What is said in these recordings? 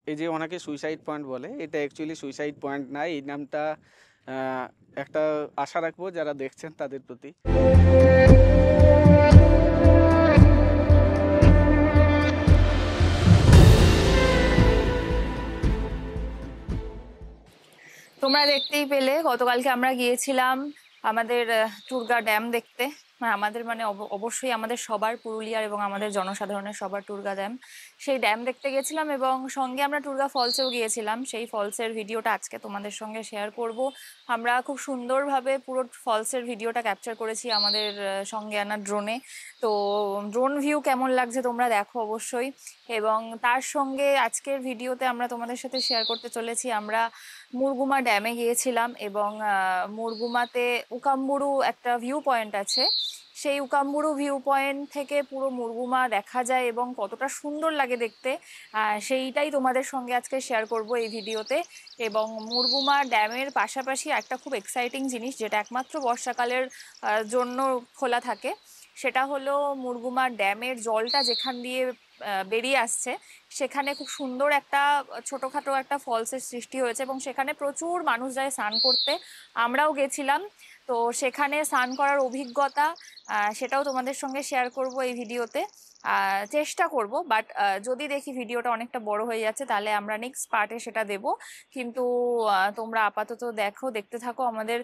এই যে অনেকে সুইসাইড পয়েন্ট বলে, এটা অ্যাকচুয়ালি সুইসাইড পয়েন্ট না। এই নামটা একটা আশা রাখবো যারা দেখছেন তাদের প্রতি। তোমরা দেখতেই পেলে গতকালকে আমরা গিয়েছিলাম আমাদের টুরগা ড্যাম দেখতে। আমাদের মানে অবশ্যই আমাদের সবার, পুরুলিয়ার এবং আমাদের জনসাধারণের সবার টুরগা ড্যাম। সেই ড্যাম দেখতে গেছিলাম এবং সঙ্গে আমরা টুরগা ফলসেও গিয়েছিলাম। সেই ফলসের ভিডিওটা আজকে তোমাদের সঙ্গে শেয়ার করব। আমরা খুব সুন্দরভাবে পুরো ফলসের ভিডিওটা ক্যাপচার করেছি আমাদের সঙ্গে আনা ড্রোনে। তো ড্রোন ভিউ কেমন লাগছে তোমরা দেখো অবশ্যই। এবং তার সঙ্গে আজকের ভিডিওতে আমরা তোমাদের সাথে শেয়ার করতে চলেছি আমরা মুরগুমা ড্যামে গিয়েছিলাম এবং মুরগুমাতে উকাম্বুরু একটা ভিউ পয়েন্ট আছে। সেই উকাম্বুরু ভিউ পয়েন্ট থেকে পুরো মুরগুমা দেখা যায় এবং কতটা সুন্দর লাগে দেখতে, সেইটাই তোমাদের সঙ্গে আজকে শেয়ার করব এই ভিডিওতে। এবং মুরগুমা ড্যামের পাশাপাশি একটা খুব এক্সাইটিং জিনিস যেটা একমাত্র বর্ষাকালের জন্য খোলা থাকে, সেটা হলো মুরগুমা ড্যামের জলটা যেখান দিয়ে বেরিয়ে আসছে সেখানে খুব সুন্দর একটা ছোটখাটো একটা ফলসের সৃষ্টি হয়েছে এবং সেখানে প্রচুর মানুষ যায় স্নান করতে। আমরাও গেছিলাম। তো সেখানে স্নান করার অভিজ্ঞতা সেটাও তোমাদের সঙ্গে শেয়ার করব এই ভিডিওতে। চেষ্টা করব, বাট যদি দেখি ভিডিওটা অনেকটা বড় হয়ে যাচ্ছে তাহলে আমরা নেক্সট পার্টে সেটা দেব। কিন্তু তোমরা আপাতত দেখতে থাকো আমাদের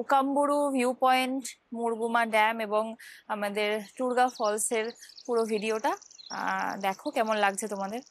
উকাম্বুরু ভিউ পয়েন্ট, মুরগুমা ড্যাম এবং আমাদের টুরগা ফলসের পুরো ভিডিওটা দেখো কেমন লাগছে তোমাদের।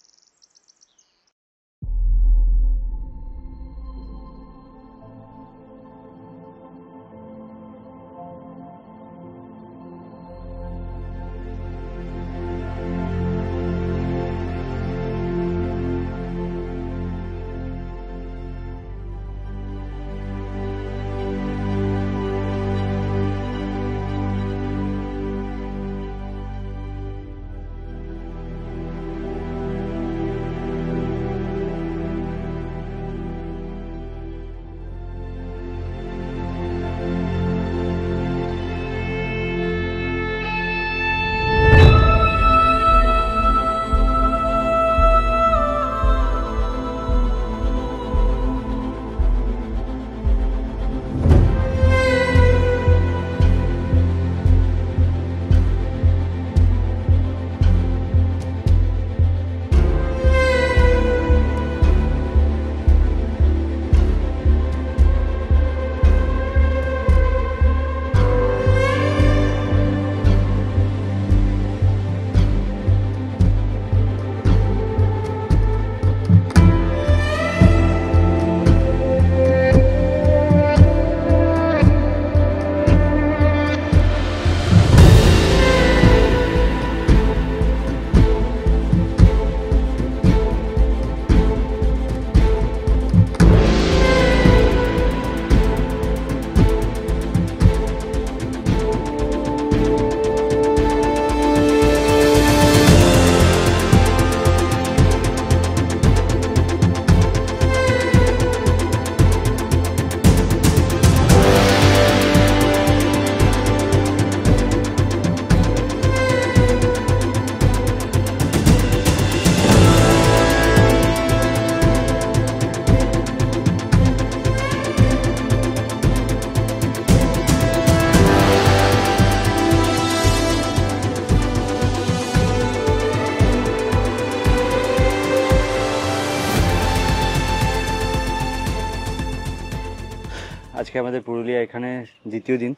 আজকে আমাদের পুরুলিয়া এখানে দ্বিতীয় দিন।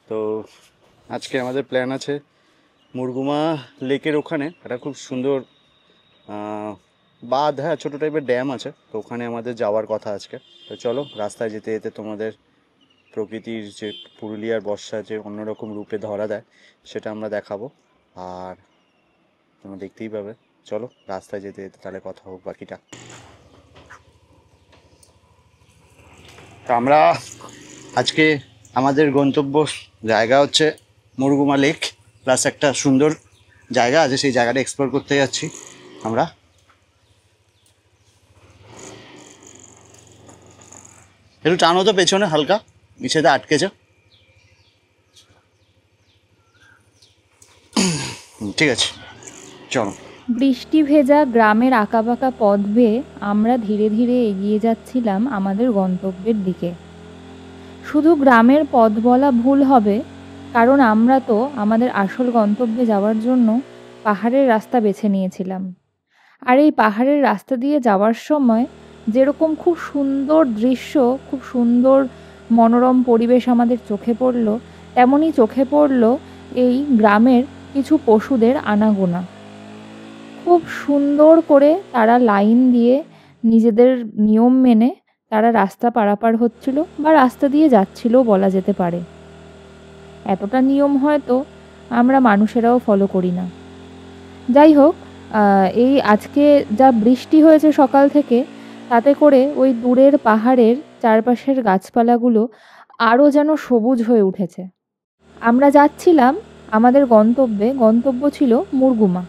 তো আজকে আমাদের প্ল্যান আছে মুরগুমা লেকের ওখানে একটা খুব সুন্দর বাঁধ, হ্যাঁ ছোটো টাইপের ড্যাম আছে, তো ওখানে আমাদের যাওয়ার কথা আজকে। তো চলো রাস্তায় যেতে যেতে তোমাদের প্রকৃতির যে পুরুলিয়ার বর্ষা যে অন্যরকম রূপে ধরা দেয় সেটা আমরা দেখাবো, আর তোমরা দেখতেই পাবে। চলো রাস্তায় যেতে যেতে তাহলে কথা হোক বাকিটা। তো আমরা আজকে আমাদের গন্তব্য জায়গা হচ্ছে মুরগুমা লেক, প্লাস একটা সুন্দর জায়গা আছে, সেই জায়গাটা এক্সপ্লোর করতে যাচ্ছি আমরা। একটু টানো তো পেছনে, হালকা নিচেতে আটকেছে। ঠিক আছে চলো। বৃষ্টি ভেজা গ্রামের আঁকাবাঁকা পথ বেয়ে আমরা ধীরে ধীরে এগিয়ে যাচ্ছিলাম আমাদের গন্তব্যের দিকে। শুধু গ্রামের পথ বলা ভুল হবে, কারণ আমরা তো আমাদের আসল গন্তব্যে যাওয়ার জন্য পাহাড়ের রাস্তা বেছে নিয়েছিলাম। আর এই পাহাড়ের রাস্তা দিয়ে যাওয়ার সময় যেরকম খুব সুন্দর দৃশ্য, খুব সুন্দর মনোরম পরিবেশ আমাদের চোখে পড়ল, তেমনই চোখে পড়ল এই গ্রামের কিছু পশুদের আনাগোনা। খুব সুন্দর করে তারা লাইন দিয়ে নিজেদের নিয়ম মেনে তারা রাস্তা পারাপার হচ্ছিল বা রাস্তা দিয়ে যাচ্ছিলও বলা যেতে পারে। এতটা নিয়ম হয়তো আমরা মানুষেরাও ফলো করি না। যাই হোক, এই আজকে যা বৃষ্টি হয়েছে সকাল থেকে, তাতে করে ওই দূরের পাহাড়ের চারপাশের গাছপালাগুলো আরও যেন সবুজ হয়ে উঠেছে। আমরা যাচ্ছিলাম আমাদের গন্তব্যে। গন্তব্য ছিল মুরগুমা।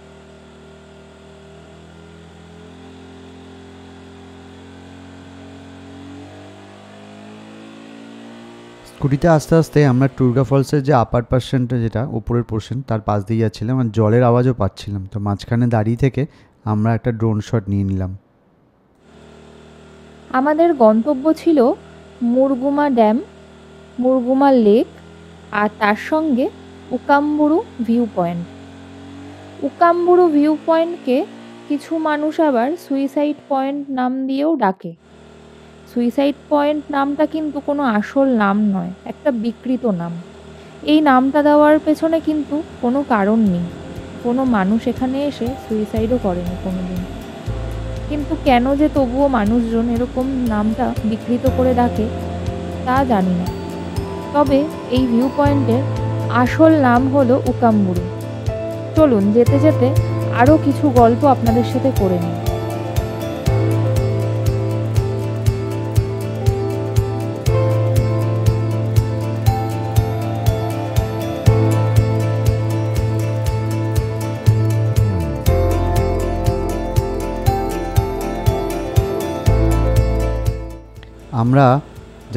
স্কুটিতে আস্তে আস্তে আমরা টুরগা ফলসের যে আপার পার্সেন্টটা, যেটা উপরের পোর্শন, তার পাশ দিয়ে যাচ্ছিলাম আর জলের আওয়াজও পাচ্ছিলাম। তো মাঝখানে দাঁড়িয়ে থেকে আমরা একটা ড্রোন শট নিয়ে নিলাম। আমাদের গন্তব্য ছিল মুরগুমা ড্যাম, মুরগুমা লেক, আর তার সঙ্গে উকাম্বুরু ভিউ পয়েন্ট। উকাম্বুরু ভিউ পয়েন্টকে কিছু মানুষ আবার সুইসাইড পয়েন্ট নাম দিয়েও ডাকে। সুইসাইড পয়েন্ট নামটা কিন্তু কোনো আসল নাম নয়, একটা বিকৃত নাম। এই নামটা দেওয়ার পেছনে কিন্তু কোনো কারণ নেই। কোনো মানুষ এখানে এসে সুইসাইডও করেনি কোনো দিন। কিন্তু কেন যে তবুও মানুষজন এরকম নামটা বিকৃত করে ডাকে তা জানি না। তবে এই ভিউ পয়েন্টের আসল নাম হলো উকাম্বুরু। চলুন যেতে যেতে আরও কিছু গল্প আপনাদের সাথে করে নিই। আমরা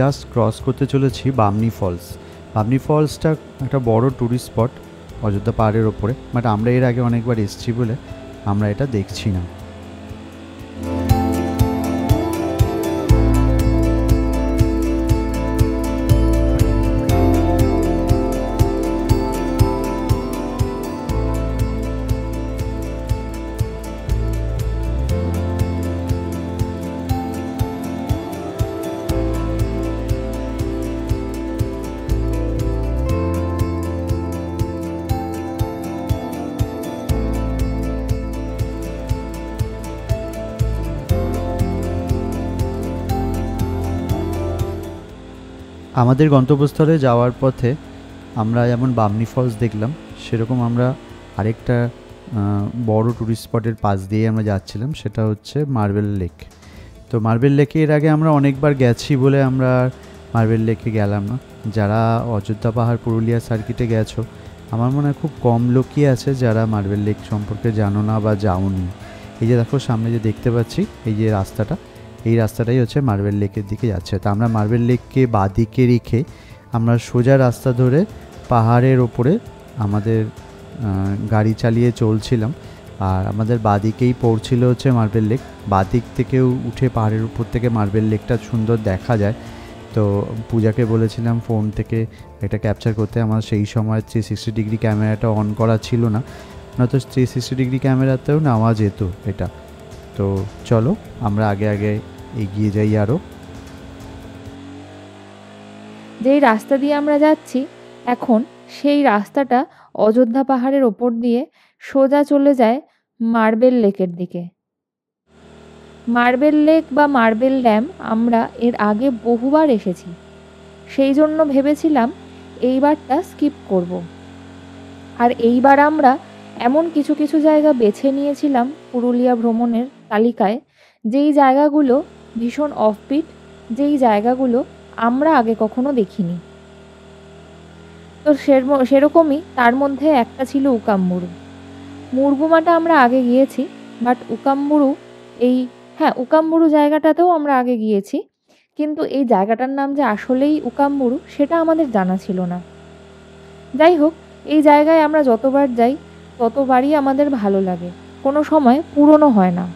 জাস্ট ক্রস করতে চলেছি বামনি ফলস। বামনি ফলসটা একটা বড় ট্যুরিস্ট স্পট অযোধ্যা পাহাড়ের ওপরে, বাট আমরা এর আগে অনেকবার এসেছি বলে আমরা এটা দেখছি না। আমাদের গন্তব্যস্থলে যাওয়ার পথে আমরা যেমন বামনি ফলস দেখলাম, সেরকম আমরা আরেকটা বড় ট্যুরিস্ট স্পটের পাশ দিয়ে আমরা যাচ্ছিলাম, সেটা হচ্ছে মার্বেল লেক। তো মার্বেল লেকে এর আগে আমরা অনেকবার গেছি বলে আমরা মার্বেল লেকে গেলাম না। যারা অযোধ্যা পাহাড় পুরুলিয়া সার্কিটে গেছো, আমার মনে হয় খুব কম লোকই আছে যারা মার্বেল লেক সম্পর্কে জানো না বা যাওনি। এই যে দেখো সামনে যে দেখতে পাচ্ছি এই যে রাস্তাটা, এই রাস্তাটাই হচ্ছে মার্বেল লেকের দিকে যাচ্ছে। তা আমরা মার্বেল লেককে বাঁদিকে রেখে আমরা সোজা রাস্তা ধরে পাহাড়ের ওপরে আমাদের গাড়ি চালিয়ে চলছিলাম। আর আমাদের বাঁদিকেই পড়ছিল হচ্ছে মার্বেল লেক। বাঁদিক থেকেও উঠে পাহাড়ের উপর থেকে মার্বেল লেকটা সুন্দর দেখা যায়। তো পূজাকে বলেছিলাম ফোন থেকে এটা ক্যাপচার করতে। আমার সেই সময় 360 ডিগ্রি ক্যামেরাটা অন করা ছিল না, নয়তো 360 ডিগ্রি ক্যামেরাতেও নেওয়া যেত এটা। তো চলো আমরা আগে আগে এগিয়ে যাই আরও। যেই রাস্তা দিয়ে আমরা যাচ্ছি এখন, সেই রাস্তাটা অযোধ্যা পাহাড়ের ওপর দিয়ে সোজা চলে যায় মার্বেল লেকের দিকে। মার্বেল লেক বা মার্বেল ড্যাম আমরা এর আগে বহুবার এসেছি, সেই জন্য ভেবেছিলাম এইবারটা স্কিপ করব। আর এইবার আমরা এমন কিছু কিছু জায়গা বেছে নিয়েছিলাম পুরুলিয়া ভ্রমণের তালিকায়, যেই জায়গাগুলো ভীষণ অফবিট, যেই জায়গাগুলো আমরা আগে কখনো দেখিনি। তো সেরকমই তার মধ্যে একটা ছিল উকাম্বুরু। মুরগুমাটা আমরা আগে গিয়েছি, বাট উকাম্বুরু উকাম্বুরু জায়গাটাতেও আমরা আগে গিয়েছি, কিন্তু এই জায়গাটার নাম যে আসলেই উকাম্বুরু সেটা আমাদের জানা ছিল না। যাই হোক, এই জায়গায় আমরা যতবার যাই ততবারই আমাদের ভালো লাগে। কোনো সময় পূরণও হয় না।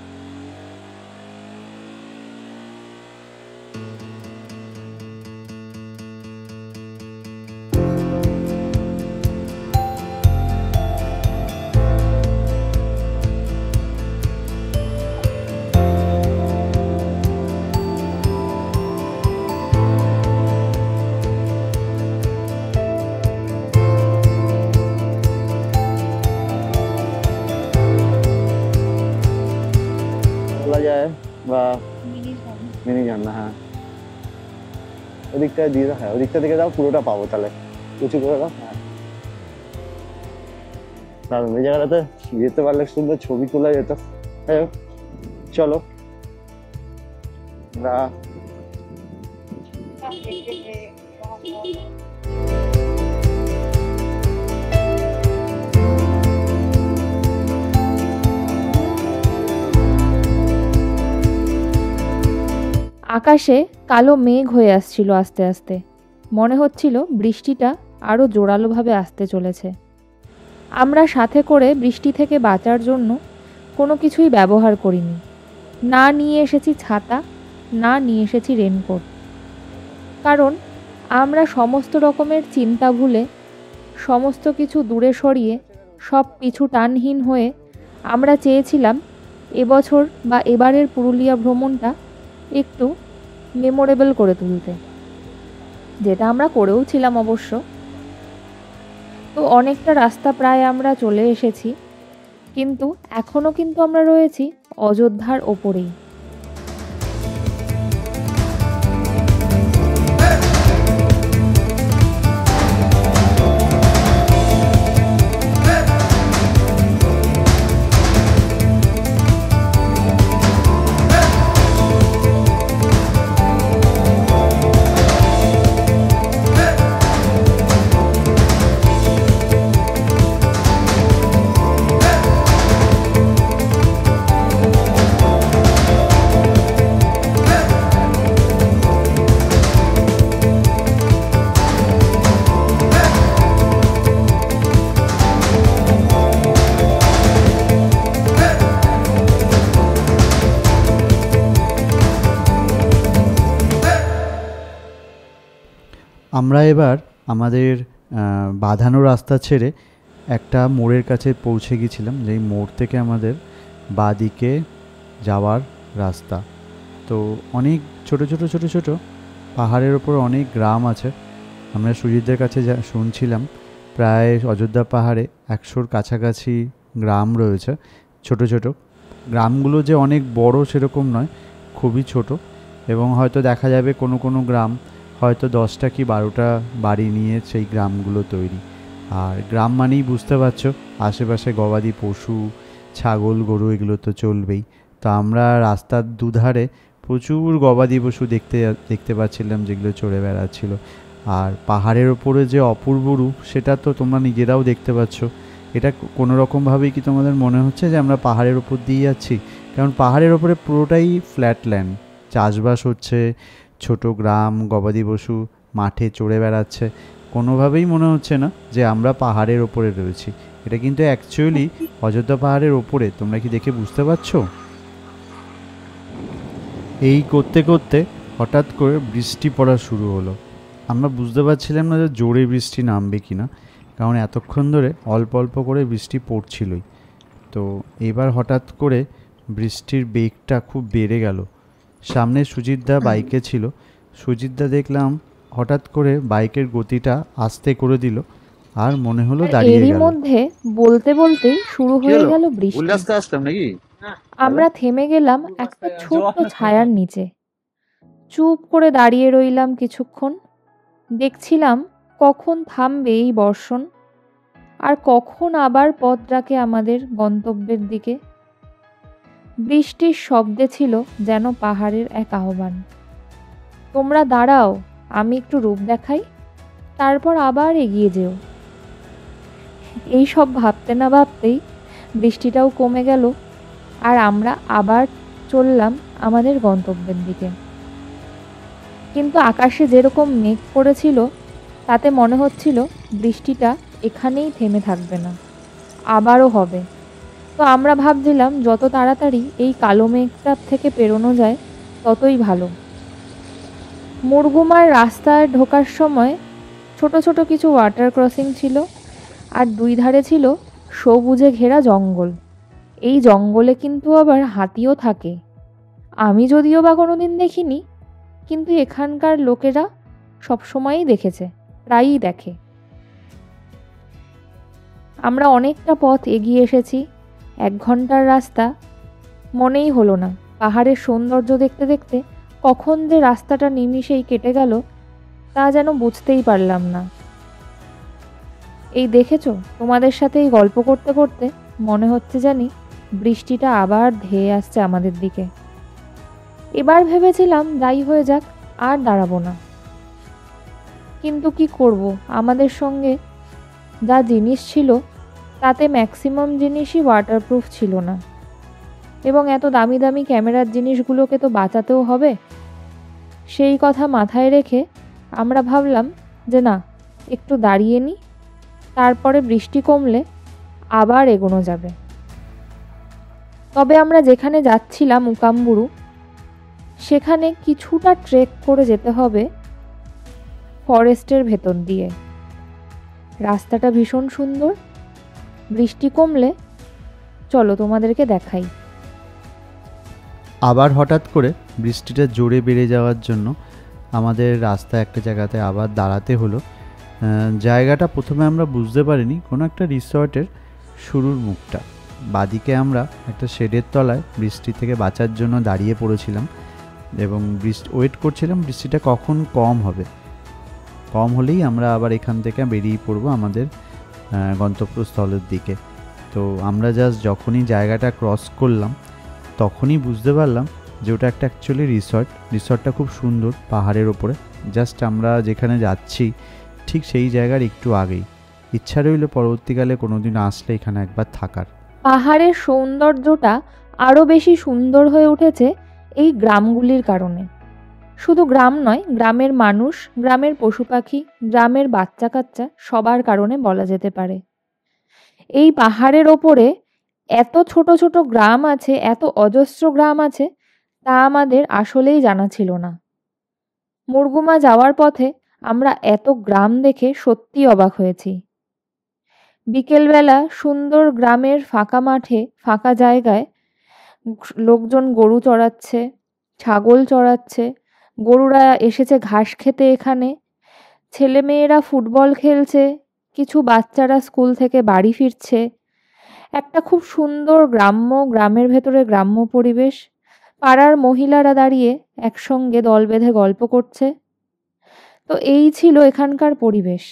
বলা যায় বা মিনি ঝর্ণা, হ্যাঁ ওদিকটা দিয়ে দাও, হ্যাঁ ওদিকটা থেকে দাও, পুরোটা পাবো তাহলে, উঁচু করে দাও। হ্যাঁ দারুণ, এই জায়গাটাতে যেতে পারলে সুন্দর ছবি তোলা যেত। যাই হোক, চলো আমরা আকাশে কালো মেঘ হয়ে আসছিল আস্তে আস্তে, মনে হচ্ছিল বৃষ্টিটা আরও জোরালোভাবে আসতে চলেছে। আমরা সাথে করে বৃষ্টি থেকে বাঁচার জন্য কোনো কিছুই ব্যবহার করিনি। না নিয়ে এসেছি ছাতা, না নিয়ে এসেছি রেনকোট, কারণ আমরা সমস্ত রকমের চিন্তা ভুলে, সমস্ত কিছু দূরে সরিয়ে, সব পিছু টানহীন হয়ে আমরা চেয়েছিলাম এবছর বা এবারের পুরুলিয়া ভ্রমণটা একটু মেমোরেবল করে তুলতে, যেটা আমরা করেও ছিলাম অবশ্য। তো অনেকটা রাস্তা প্রায় আমরা চলে এসেছি, কিন্তু এখনও কিন্তু আমরা রয়েছি অযোধ্যার ওপরেই। আমরা এবার আমাদের বাঁধানো রাস্তা ছেড়ে একটা মোড়ের কাছে পৌঁছে গেছিলাম, যেই মোড় থেকে আমাদের বাঁদিকে যাওয়ার রাস্তা। তো অনেক ছোট ছোট ছোট ছোট পাহাড়ের ওপর অনেক গ্রাম আছে। আমরা সুজিতদের কাছে শুনছিলাম প্রায় অযোধ্যা পাহাড়ে 100-র কাছাকাছি গ্রাম রয়েছে। ছোট ছোট গ্রামগুলো যে অনেক বড় সেরকম নয়, খুবই ছোট, এবং হয়তো দেখা যাবে কোনো কোনো গ্রাম হয়তো 10টা কি 12টা বাড়ি নিয়ে সেই গ্রামগুলো তৈরি। আর গ্রাম মানেই বুঝতে পারছো আশেপাশে গবাদি পশু, ছাগল গরু এগুলো তো চলবেই। তো আমরা রাস্তার দুধারে প্রচুর গবাদি পশু দেখতে পাচ্ছিলাম, যেগুলো চড়ে বেড়াচ্ছিল। আর পাহাড়ের ওপরে যে অপূর্ব রূপ সেটা তো তোমরা নিজেরাও দেখতে পাচ্ছ। এটা কোনো রকমভাবেই কি তোমাদের মনে হচ্ছে যে আমরা পাহাড়ের ওপর দিয়ে যাচ্ছি? কারণ পাহাড়ের ওপরে পুরোটাই ফ্ল্যাট ল্যান্ড, চাষবাস হচ্ছে, ছোট গ্রাম, গবাদি পশু মাঠে চড়ে বেড়াচ্ছে। কোনোভাবেই মনে হচ্ছে না যে আমরা পাহাড়ের ওপরে রয়েছি। এটা কিন্তু অ্যাকচুয়ালি অযোধ্যা পাহাড়ের ওপরে। তোমরা কি দেখে বুঝতে পারছো? এই করতে করতে হঠাৎ করে বৃষ্টি পড়া শুরু হলো। আমরা বুঝতে পারছিলাম না যে জোরে বৃষ্টি নামবে কি না, কারণ এতক্ষণ ধরে অল্প অল্প করে বৃষ্টি পড়ছিলই। তো এবার হঠাৎ করে বৃষ্টির বেগটা খুব বেড়ে গেল। সামনে সুজিতদা বাইকে ছিল। সুজিতদা দেখলাম হঠাৎ করে বাইকের গতিটা আস্তে করে দিল, আর মনে হলো দাঁড়িয়ে এরই গেল। মধ্যে বলতে বলতেই শুরু হয়ে গেল বৃষ্টি। উল্লাসটা আসতাম নাকি? আমরা থেমে গেলাম একটা ছোট্ট ছায়ার নিচে, চুপ করে দাঁড়িয়ে রইলাম কিছুক্ষণ। দেখছিলাম কখন থামবে এই বর্ষণ, আর কখন আবার পথ ডাকে আমাদের গন্তব্যের দিকে। বৃষ্টির শব্দে ছিল যেন পাহাড়ের এক আহ্বান, তোমরা দাঁড়াও, আমি একটু রূপ দেখাই, তারপর আবার এগিয়ে যেও। এই সব ভাবতে না ভাবতেই বৃষ্টিটাও কমে গেল, আর আমরা আবার চললাম আমাদের গন্তব্যের দিকে। কিন্তু আকাশে যেরকম মেঘ পড়েছিল তাতে মনে হচ্ছিল বৃষ্টিটা এখানেই থেমে থাকবে না, আবারও হবে। তো আমরা ভাবছিলাম যত তাড়াতাড়ি এই কালো মেঘটার থেকে পেরোনো যায় ততই ভালো। মুরগুমার রাস্তায় ঢোকার সময় ছোট ছোট কিছু ওয়াটার ক্রসিং ছিল, আর দুই ধারে ছিল সবুজে ঘেরা জঙ্গল। এই জঙ্গলে কিন্তু আবার হাতিও থাকে। আমি যদিও বা কোনোদিন দেখিনি, কিন্তু এখানকার লোকেরা সবসময়ই দেখেছে, প্রায়ই দেখে। আমরা অনেকটা পথ এগিয়ে এসেছি, 1 ঘন্টার রাস্তা। মনেই হলো না পাহাড়ের সৌন্দর্য দেখতে দেখতে কখন যে রাস্তাটা নিমিষেই কেটে গেল তা যেন বুঝতেই পারলাম না। এই দেখেছো, তোমাদের সাথে এই গল্প করতে করতে মনে হচ্ছে জানি বৃষ্টিটা আবার ধেয়ে আসছে আমাদের দিকে। এবার ভেবেছিলাম যাই হয়ে যাক, আর দাঁড়াবো না। কিন্তু কি করব, আমাদের সঙ্গে যা জিনিস ছিল তাতে ম্যাক্সিমাম জিনিসই ওয়াটারপ্রুফ ছিল না, এবং এত দামি দামি ক্যামেরার জিনিসগুলোকে তো বাঁচাতেও হবে। সেই কথা মাথায় রেখে আমরা ভাবলাম যে না, একটু দাঁড়িয়ে নিই, তারপরে বৃষ্টি কমলে আবার এগোনো যাবে। তবে আমরা যেখানে যাচ্ছিলাম উকাম্বুরু, সেখানে কিছুটা ট্রেক করে যেতে হবে ফরেস্টের ভেতর দিয়ে। রাস্তাটা ভীষণ সুন্দর। বৃষ্টি কমলে চলো তোমাদেরকে দেখাই। আবার হঠাৎ করে বৃষ্টিটা জোরে বেড়ে যাওয়ার জন্য আমাদের রাস্তা একটা জায়গাতে আবার দাঁড়াতে হলো। জায়গাটা প্রথমে আমরা বুঝতে পারিনি, কোনো একটা রিসর্টের শুরুর মুখটা। বাদিকে আমরা একটা শেডের তলায় বৃষ্টি থেকে বাঁচার জন্য দাঁড়িয়ে পড়েছিলাম এবং ওয়েট করছিলাম বৃষ্টিটা কখন কম হবে। কম হলেই আমরা আবার এখান থেকে বেরিয়ে পড়বো আমাদের গন্তব্যস্থলের দিকে। তো আমরা জাস্ট যখনই জায়গাটা ক্রস করলাম তখনই বুঝতে পারলাম যে ওটা একটা অ্যাকচুয়ালি রিসর্টটা খুব সুন্দর পাহাড়ের ওপরে। জাস্ট আমরা যেখানে যাচ্ছি ঠিক সেই জায়গার একটু আগেই। ইচ্ছা রইল পরবর্তীকালে কোনোদিন আসলে এখানে একবার থাকার। পাহাড়ের সৌন্দর্যটা আরও বেশি সুন্দর হয়ে উঠেছে এই গ্রামগুলির কারণে। শুধু গ্রাম নয়, গ্রামের মানুষ, গ্রামের পশু পাখি, গ্রামের বাচ্চা কাচ্চা সবার কারণে বলা যেতে পারে। এই পাহাড়ের ওপরে এত ছোট ছোট গ্রাম আছে, এত অজস্র গ্রাম আছে, তা আমাদের আসলেই জানা ছিল না। মুরগুমা যাওয়ার পথে আমরা এত গ্রাম দেখে সত্যি অবাক হয়েছি। বিকেলবেলা সুন্দর গ্রামের ফাঁকা মাঠে, ফাঁকা জায়গায় লোকজন গরু চড়াচ্ছে, ছাগল চড়াচ্ছে, গরুরা এসেছে ঘাস খেতে এখানে, ছেলেমেয়েরা ফুটবল খেলছে, কিছু বাচ্চারা স্কুল থেকে বাড়ি ফিরছে। একটা খুব সুন্দর গ্রামের ভেতরে গ্রাম্য পরিবেশ। পাড়ার মহিলারা দাঁড়িয়ে একসঙ্গে দল বেঁধে গল্প করছে। তো এই ছিল এখানকার পরিবেশ,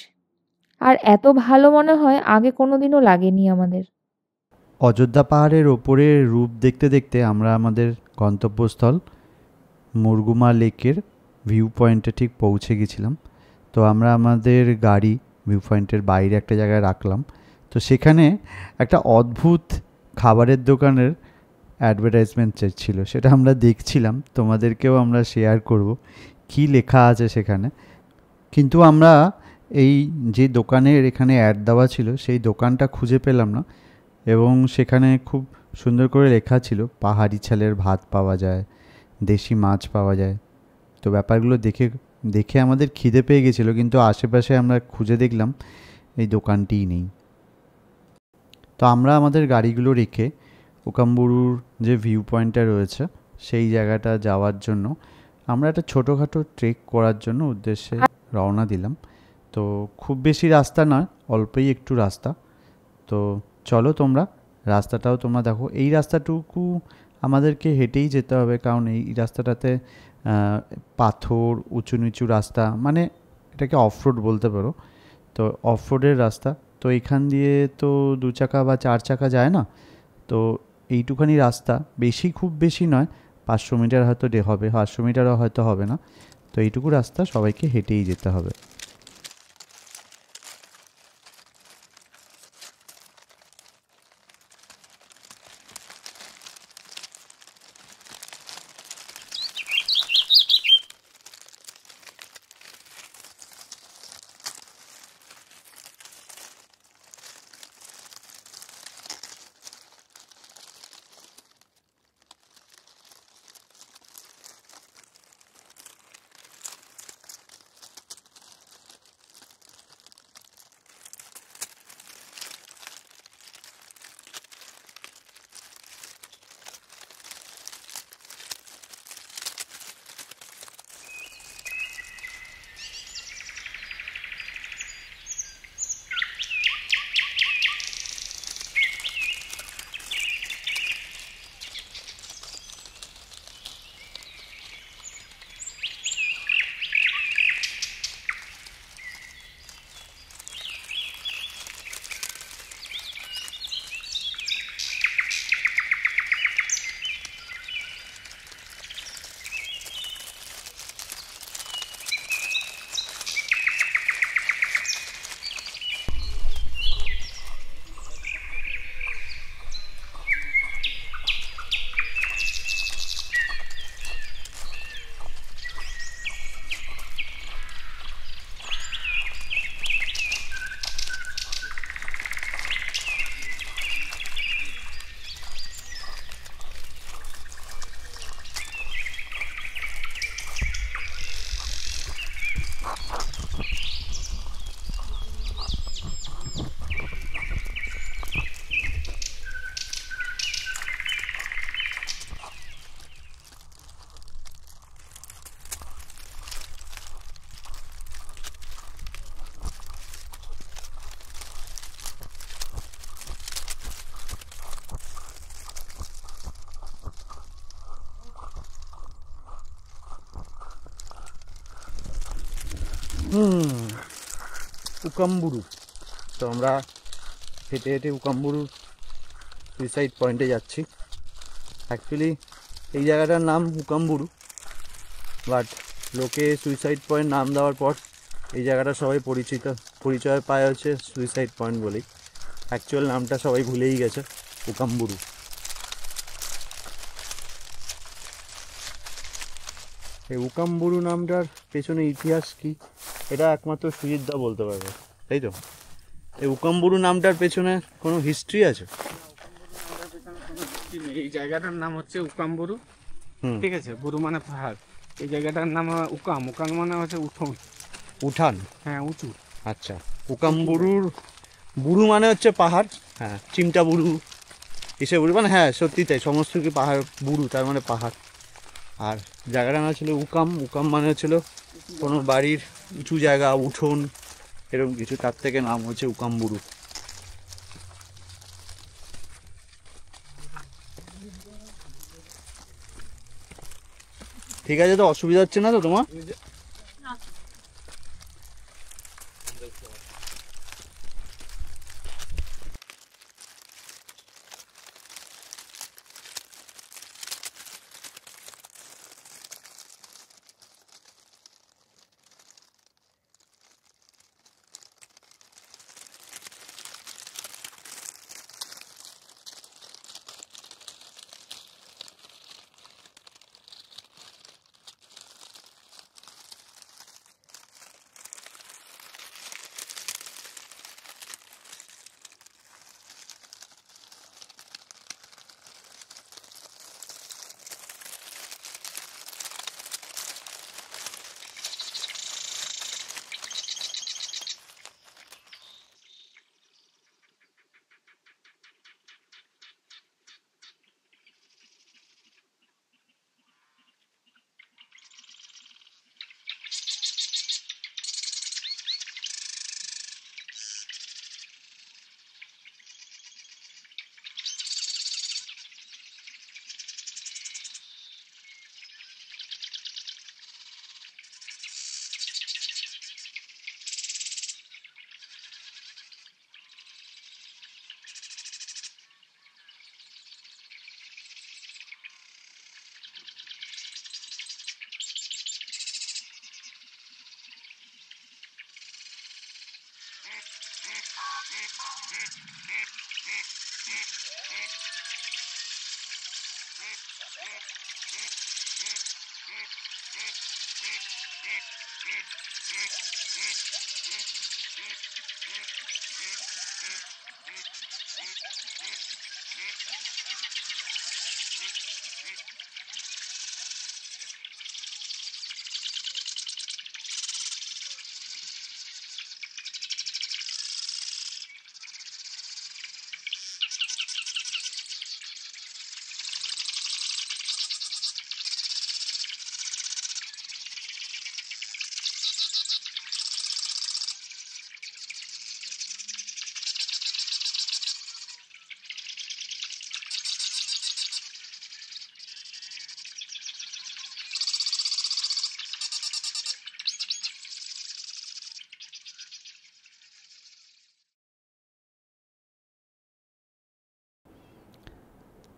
আর এত ভালো মনে হয় আগে কোনোদিনও লাগেনি আমাদের। অযোধ্যা পাহাড়ের ওপরের রূপ দেখতে দেখতে আমরা আমাদের গন্তব্যস্থল মুরগুমা লেকের ভিউ পয়েন্টে ঠিক পৌঁছে গেছিলাম। তো আমরা আমাদের গাড়ি ভিউ পয়েন্টের বাইরে একটা জায়গায় রাখলাম। তো সেখানে একটা অদ্ভুত খাবারের দোকানের অ্যাডভার্টাইজমেন্ট ছিল, সেটা আমরা দেখছিলাম, তোমাদেরকেও আমরা শেয়ার করব কি লেখা আছে সেখানে। কিন্তু আমরা এই যে দোকানের এখানে অ্যাড দেওয়া ছিল সেই দোকানটা খুঁজে পেলাম না, এবং সেখানে খুব সুন্দর করে লেখা ছিল পাহাড়ি ছেলের ভাত পাওয়া যায়, দেশি মাছ পাওয়া যায়। তো ব্যাপারগুলো দেখে আমাদের খিদে পেয়ে গেছিলো, কিন্তু আশেপাশে আমরা খুঁজে দেখলাম এই দোকানটিই নেই। তো আমরা আমাদের গাড়িগুলো রেখে উকাম্বুরুর যে ভিউ পয়েন্টটা রয়েছে সেই জায়গাটা যাওয়ার জন্য আমরা একটা ছোটোখাটো ট্রেক করার জন্য উদ্দেশ্যে রওনা দিলাম। তো খুব বেশি রাস্তা নয়, অল্পই একটু রাস্তা। তো চলো তোমরা রাস্তাটাও তোমরা দেখো। এই রাস্তাটুকু আমাদেরকে হেঁটেই যেতে হবে, কারণ এই রাস্তাটাতে পাথর, উঁচু নিচু রাস্তা, মানে এটাকে অফ রোড বলতে পারো। তো অফ রোডের রাস্তা, তো এখান দিয়ে তো 2 চাকা বা 4 চাকা যায় না। তো এইটুখানি রাস্তা, খুব বেশি নয়, 500 মিটার হয়তো হবে, 500 মিটারও হয়তো হবে না। তো এইটুকু রাস্তা সবাইকে হেঁটেই যেতে হবে। উকাম্বুরু। তো আমরা হেঁটে হেঁটে উকাম্বুরু সুইসাইড পয়েন্টে যাচ্ছি। অ্যাকচুয়ালি এই জায়গাটার নাম উকাম্বুরু, বাট লোকে সুইসাইড পয়েন্ট নাম দেওয়ার পর এই জায়গাটা সবাই পরিচয় পায় হচ্ছে সুইসাইড পয়েন্ট বলেই। অ্যাকচুয়াল নামটা সবাই ভুলেই গেছে, উকাম্বুরু। এই উকাম্বুরু নামটার পেছনে ইতিহাস কি এটা একমাত্র সুজিতদা বলতে পারবে, তাই তো? এই উকাম্বুরু নামটার পেছনে কোনো হিস্ট্রি আছে? এই জায়গাটার নাম হচ্ছে উকাম্বুরু, হুম। ঠিক আছে? বুরু মানে পাহাড়, এই জায়গাটার নাম উকাম, উকাম মানে হচ্ছে উঠোন, উঠান। হ্যাঁ উঁচু। আচ্ছা, উকাম্বুরুর বুরু মানে হচ্ছে পাহাড়, হ্যাঁ, চিমটা বুরু এসে বুরু মানে, হ্যাঁ সত্যি তাই, সমস্ত কি পাহাড়, বুরু তার মানে পাহাড়। আর জায়গাটার নাম ছিল উকাম, উকাম মানে হচ্ছিল কোনো বাড়ির উঁচু জায়গা, উঠোন এরকম কিছু, তার থেকে নাম হচ্ছে উকাম্বুরু। ঠিক আছে, তো অসুবিধা হচ্ছে না তো তোমার?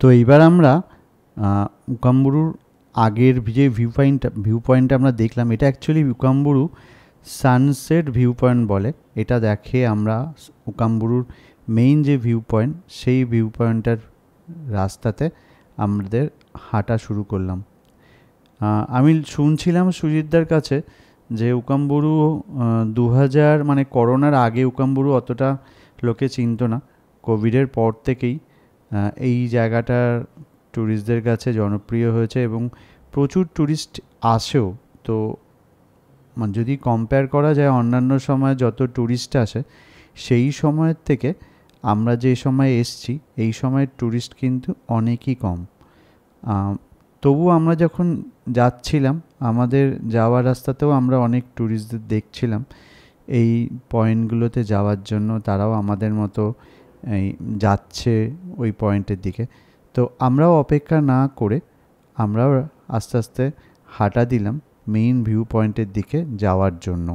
তো এইবার আমরা উকাম্বুরুর আগের যে ভিউ পয়েন্টটা আমরা দেখলাম, এটা অ্যাকচুয়ালি উকাম্বুরু সানসেট ভিউ পয়েন্ট বলে। এটা দেখে আমরা উকাম্বুরুর মেইন যে ভিউ পয়েন্ট, সেই ভিউ পয়েন্টটার রাস্তাতে আমাদের হাঁটা শুরু করলাম। আমি শুনছিলাম সুজিতদার কাছে যে উকাম্বুরু 2000 মানে করোনার আগে উকাম্বুরু অতটা লোকে চিনত না। কোভিডের পর থেকেই এই জায়গাটা ট্যুরিস্টদের কাছে জনপ্রিয় হয়েছে এবং প্রচুর ট্যুরিস্ট আসেও। তো মানে যদি কম্পেয়ার করা যায় অন্যান্য সময় যত ট্যুরিস্ট আসে, সেই সময়ের থেকে আমরা যে সময় এসছি এই সময়ের ট্যুরিস্ট কিন্তু অনেকই কম। তবু আমরা যখন যাচ্ছিলাম, আমাদের যাওয়ার রাস্তাতেও আমরা অনেক ট্যুরিস্টদের দেখছিলাম এই পয়েন্টগুলোতে যাওয়ার জন্য। তারাও আমাদের মতো এই যাচ্ছে ওই পয়েন্টের দিকে। তো আমরাও অপেক্ষা না করে আমরাও আস্তে আস্তে হাঁটা দিলাম মেইন ভিউ পয়েন্টের দিকে যাওয়ার জন্য।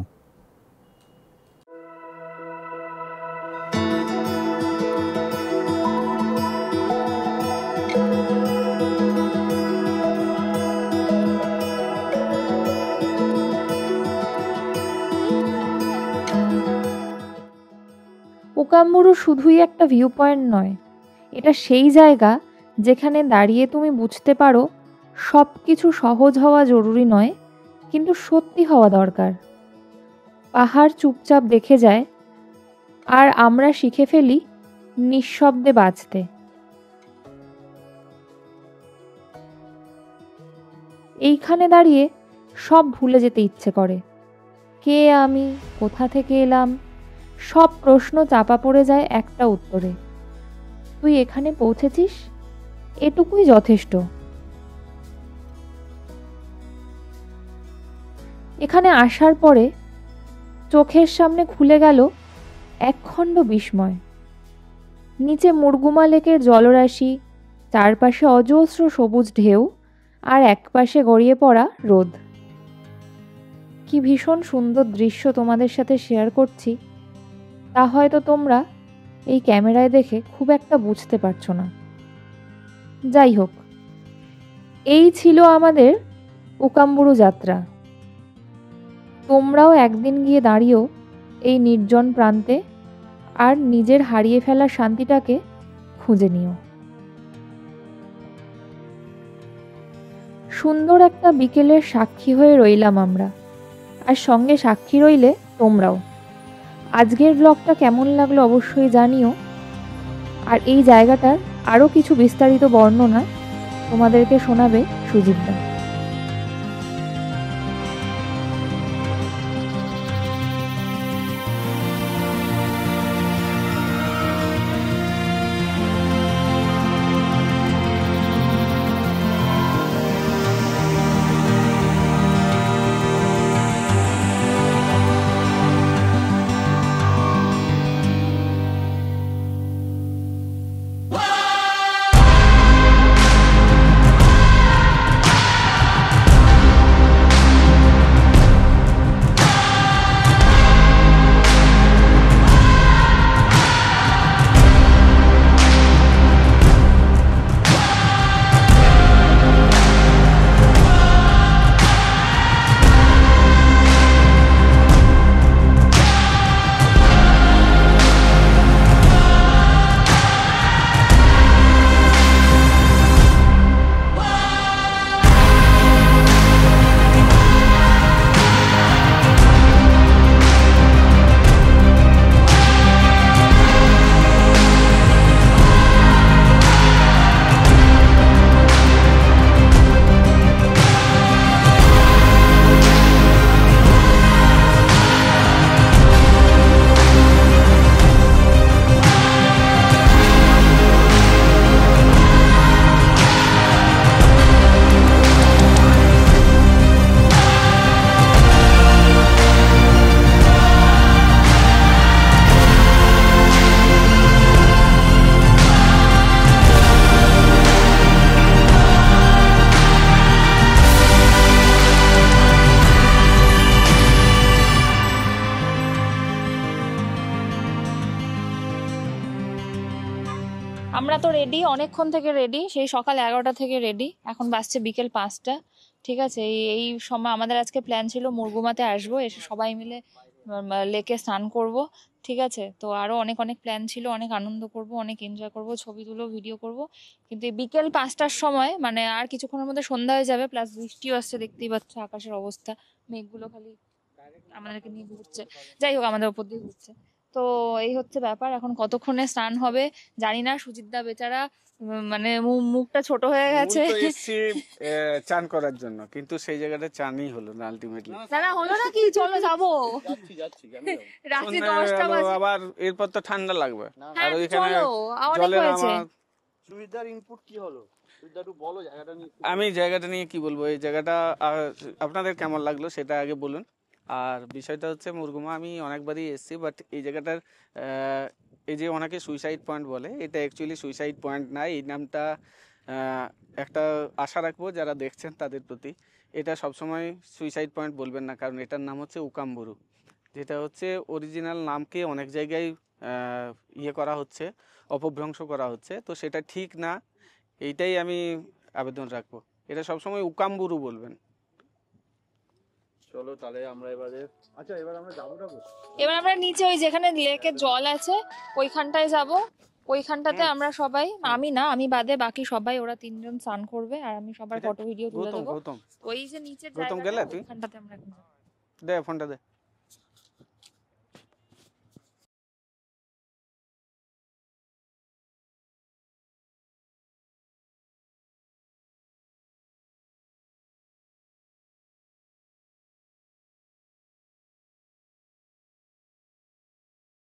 উকাম্বুরু শুধুই একটা ভিউ পয়েন্ট নয়, এটা সেই জায়গা যেখানে দাঁড়িয়ে তুমি বুঝতে পারো সব কিছু সহজ হওয়া জরুরি নয়, কিন্তু সত্যি হওয়া দরকার। পাহাড় চুপচাপ দেখে যায়, আর আমরা শিখে ফেলি নিঃশব্দে বাঁচতে। এইখানে দাঁড়িয়ে সব ভুলে যেতে ইচ্ছে করে। কে আমি, কোথা থেকে এলাম, সব প্রশ্ন চাপা পড়ে যায় একটা উত্তরে: তুই এখানে পৌঁছেছিস, এটুকুই যথেষ্ট। এখানে আসার পরে চোখের সামনে খুলে গেল একখণ্ড বিস্ময়। নিচে মুরগুমা লেকের জলরাশি, চারপাশে অজস্র সবুজ ঢেউ, আর একপাশে গড়িয়ে পড়া রোদ। কি ভীষণ সুন্দর দৃশ্য তোমাদের সাথে শেয়ার করছি, তা হয়তো তোমরা এই ক্যামেরায় দেখে খুব একটা বুঝতে পারছো না। যাই হোক, এই ছিল আমাদের উকাম্বুরু যাত্রা। তোমরাও একদিন গিয়ে দাঁড়িয়েও এই নির্জন প্রান্তে আর নিজের হারিয়ে ফেলা শান্তিটাকে খুঁজে নিও। সুন্দর একটা বিকেলের সাক্ষী হয়ে রইলাম আমরা, আর সঙ্গে সাক্ষী রইলে তোমরাও। আজকের ব্লগটা কেমন লাগলো অবশ্যই জানিও। আর এই জায়গাটার আরও কিছু বিস্তারিত বর্ণনা তোমাদেরকে শোনাবে সুজিতদা। আমরা তো রেডি, অনেকক্ষণ থেকে রেডি, সেই সকাল 11টা থেকে রেডি। এখন বাজছে বিকেল 5টা। ঠিক আছে, এই সময় আমাদের আজকে প্ল্যান ছিল মুরগুমাতে আসবো, এসে সবাই মিলে লেকে স্নান করব। ঠিক আছে, তো আরও অনেক অনেক প্ল্যান ছিল, অনেক আনন্দ করব, অনেক এনজয় করব, ছবি তুলো, ভিডিও করব। কিন্তু এই বিকেল 5টার সময় মানে আর কিছুক্ষণের মধ্যে সন্ধ্যা হয়ে যাবে, প্লাস বৃষ্টিও আসছে, দেখতেই পাচ্ছ আকাশের অবস্থা, মেঘগুলো খালি আমাদেরকে নিয়ে ঘুরছে, যাই হোক আমাদের ওপর দিয়ে ঘুরছে। তো এই হচ্ছে ব্যাপার, এখন কতক্ষণে স্নান হবে জানি না। সুজিতদা বেচারা মানে মুখটা ছোট হয়ে গেছে। চান করার জন্য, কিন্তু সেই জায়গাটা চানই হলো না আলটিমেটলি। না হলো না কি, চলো যাবো, রাত্রি 10টা বাজে, আবার এরপর তো ঠান্ডা লাগবে। হ্যাঁ আর ওইখানে চলো, অনেক জলের হয়েছে। সুবিধার ইনপুট কি হলো? সুবিধা একটু বলো জায়গাটা নিয়ে। আমি জায়গাটা নিয়ে কি বলবো, এই জায়গাটা আপনাদের কেমন লাগলো সেটা আগে বলুন। আর বিষয়টা হচ্ছে মুরগুমা আমি অনেকবারই এসেছি, বাট এই জায়গাটার এই যে অনেকে সুইসাইড পয়েন্ট বলে, এটা অ্যাকচুয়ালি সুইসাইড পয়েন্ট না। এই নামটা একটা আশা রাখবো যারা দেখছেন তাদের প্রতি, এটা সবসময় সুইসাইড পয়েন্ট বলবেন না, কারণ এটার নাম হচ্ছে উকাম্বুরু, যেটা হচ্ছে অরিজিনাল নামকে অনেক জায়গায় ইয়ে করা হচ্ছে, অপভ্রংশ করা হচ্ছে, তো সেটা ঠিক না। এইটাই আমি আবেদন রাখবো, এটা সবসময় উকাম্বুরু বলবেন। চলো তাহলে আমরা এবারে, আচ্ছা এবার আমরা যাবোটা কোথায়? এবার আমরা নিচে ওই যেখানে লেকের জল আছে ওইখানটায় যাব। ওইখানটাতে আমরা সবাই, আমি না, আমি বাদে বাকি সবাই, ওরা 3জন স্নান করবে আর আমি সবার এটা ফটো ভিডিও তুলে গৌতম দেবো। গৌতম ওই যে নিচের গৌতম জায়গাটা গেলে তুই? ওইখানটাতে আমরা এখন যাবো। দে ফোনটা দে।